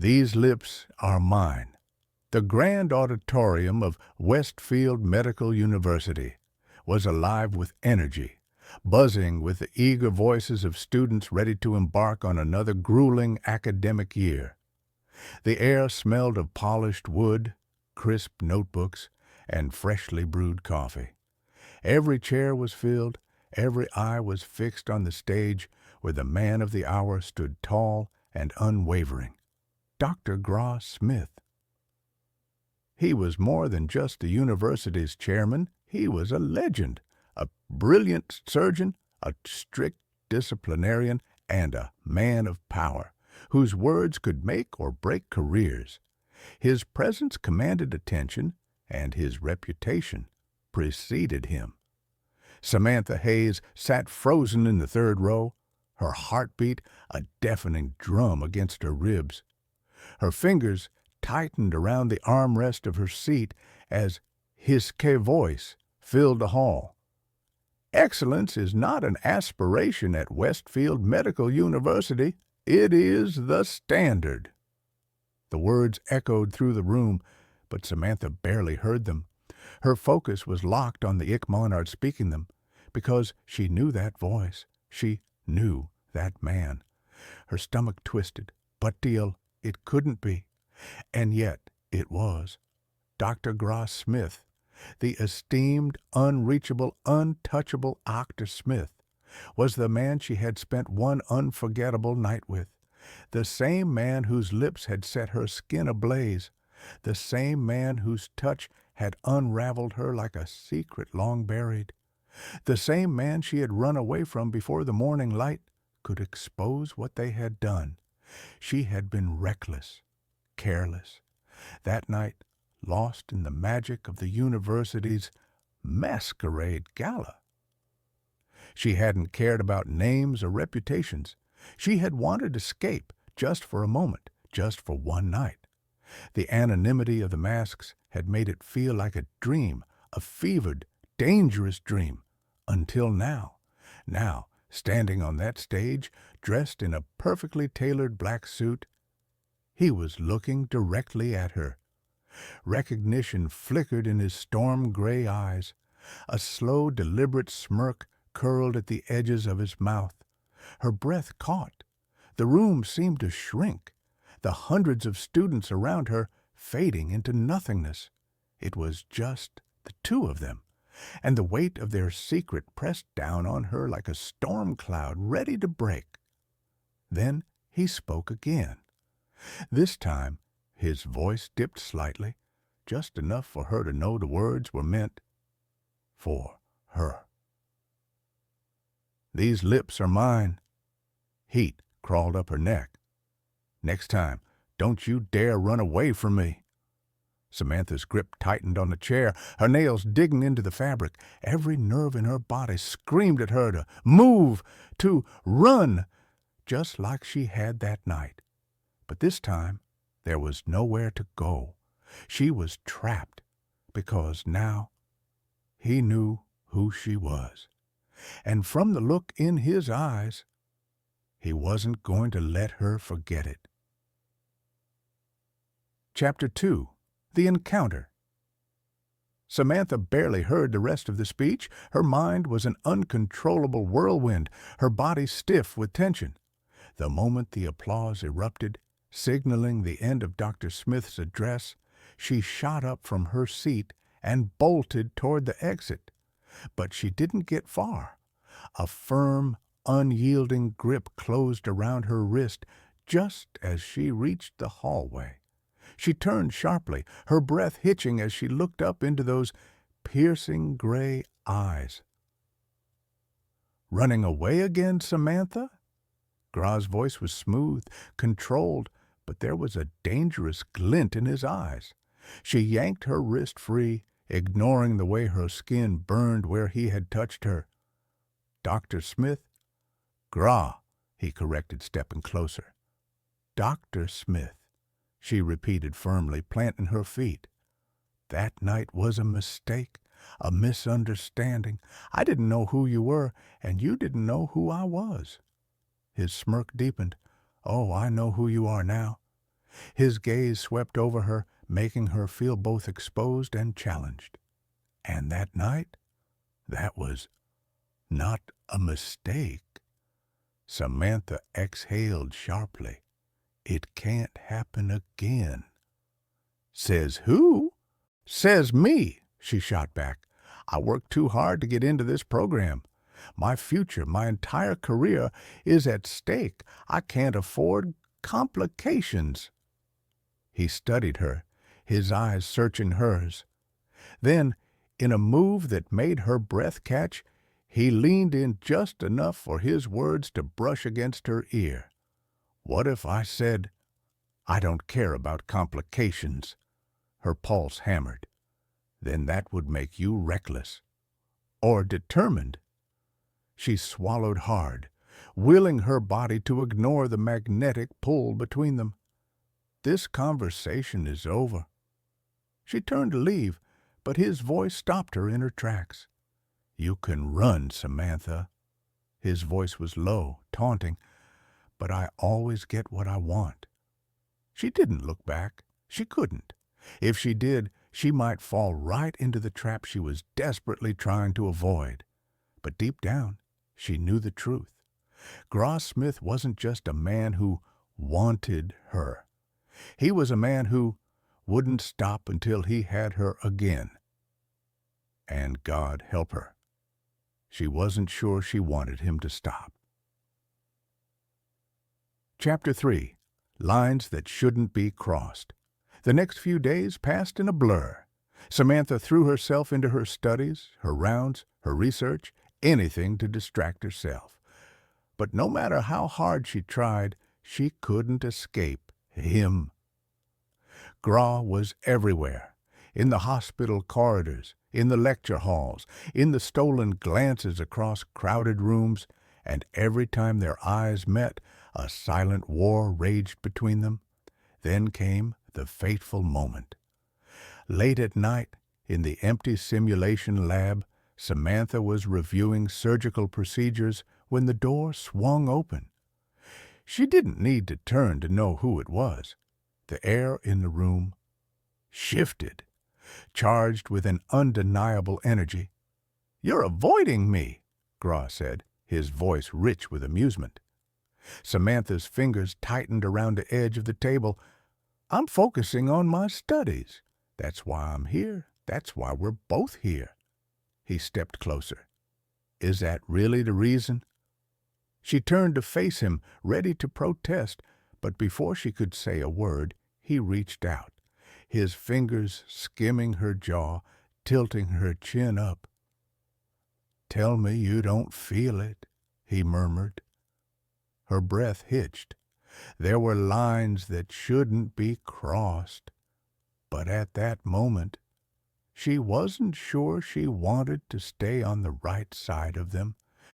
These lips are mine. The grand auditorium of Westfield Medical University was alive with energy, buzzing with the eager voices of students ready to embark on another grueling academic year. The air smelled of polished wood, crisp notebooks, and freshly brewed coffee. Every chair was filled, every eye was fixed on the stage where the man of the hour stood tall and unwavering, Dr. Gross Smith. He was more than just the university's chairman. He was a legend, a brilliant surgeon, a strict disciplinarian, and a man of power, whose words could make or break careers. His presence commanded attention, and his reputation preceded him. Samantha Hayes sat frozen in the third row, her heartbeat a deafening drum against her ribs. Her fingers tightened around the armrest of her seat as his voice filled the hall. Excellence is not an aspiration at Westfield Medical University. It is the standard. The words echoed through the room, but Samantha barely heard them. Her focus was locked on the monarch speaking them, because she knew that voice. She knew that man. Her stomach twisted, but deal, it couldn't be. And yet it was. Dr. Gross Smith, the esteemed, unreachable, untouchable Dr. Smith, was the man she had spent one unforgettable night with, the same man whose lips had set her skin ablaze, the same man whose touch had unraveled her like a secret long buried, the same man she had run away from before the morning light could expose what they had done. She had been reckless, careless, that night lost in the magic of the university's masquerade gala. She hadn't cared about names or reputations. She had wanted escape just for a moment, just for one night. The anonymity of the masks had made it feel like a dream, a fevered, dangerous dream, until now. Now, standing on that stage, dressed in a perfectly tailored black suit, he was looking directly at her. Recognition flickered in his storm-gray eyes. A slow, deliberate smirk curled at the edges of his mouth. Her breath caught. The room seemed to shrink, the hundreds of students around her fading into nothingness. It was just the two of them, and the weight of their secret pressed down on her like a storm cloud ready to break. Then he spoke again. This time his voice dipped slightly, just enough for her to know the words were meant for her. These lips are mine. Heat crawled up her neck. Next time, don't you dare run away from me. Samantha's grip tightened on the chair, her nails digging into the fabric. Every nerve in her body screamed at her to move, to run, just like she had that night. But this time, there was nowhere to go. She was trapped, because now he knew who she was. And from the look in his eyes, he wasn't going to let her forget it. Chapter 2. The Encounter. Samantha barely heard the rest of the speech. Her mind was an uncontrollable whirlwind, her body stiff with tension. The moment the applause erupted, signaling the end of Dr. Smith's address, she shot up from her seat and bolted toward the exit. But she didn't get far. A firm, unyielding grip closed around her wrist just as she reached the hallway. She turned sharply, her breath hitching as she looked up into those piercing gray eyes. "Running away again, Samantha?" Gra's voice was smooth, controlled, but there was a dangerous glint in his eyes. She yanked her wrist free, ignoring the way her skin burned where he had touched her. "Dr. Smith?" "Gra," he corrected, stepping closer. "Dr. Smith," she repeated firmly, planting her feet. "That night was a mistake, a misunderstanding. I didn't know who you were, and you didn't know who I was." His smirk deepened. "Oh, I know who you are now. His gaze swept over her, making her feel both exposed and challenged. And that night, that was not a mistake. Samantha exhaled sharply. It can't happen again. Says who? Says me, she shot back. I worked too hard to get into this program. My future, my entire career is at stake. I can't afford complications. He studied her, his eyes searching hers. Then, in a move that made her breath catch, he leaned in just enough for his words to brush against her ear. What if I said, I don't care about complications? Her pulse hammered. Then that would make you reckless. Or determined. She swallowed hard, willing her body to ignore the magnetic pull between them. This conversation is over. She turned to leave, but his voice stopped her in her tracks. You can run, Samantha. His voice was low, taunting, but I always get what I want. She didn't look back. She couldn't. If she did, she might fall right into the trap she was desperately trying to avoid. But deep down, she knew the truth. Gross Smith wasn't just a man who wanted her. He was a man who wouldn't stop until he had her again. And God help her. She wasn't sure she wanted him to stop. Chapter 3. Lines that shouldn't be crossed. The next few days passed in a blur. Samantha threw herself into her studies, her rounds, her research, anything to distract herself. But no matter how hard she tried, she couldn't escape him. Gra was everywhere, in the hospital corridors, in the lecture halls, in the stolen glances across crowded rooms, and every time their eyes met, a silent war raged between them. Then came the fateful moment. Late at night, in the empty simulation lab, Samantha was reviewing surgical procedures when the door swung open. She didn't need to turn to know who it was. The air in the room shifted, charged with an undeniable energy. "You're avoiding me," Gra said, his voice rich with amusement. Samantha's fingers tightened around the edge of the table. "I'm focusing on my studies. That's why I'm here. That's why we're both here." He stepped closer. "Is that really the reason?" She turned to face him, ready to protest, but before she could say a word, he reached out, his fingers skimming her jaw, tilting her chin up. "Tell me you don't feel it," he murmured. Her breath hitched. There were lines that shouldn't be crossed. But at that moment, she wasn't sure she wanted to stay on the right side of them.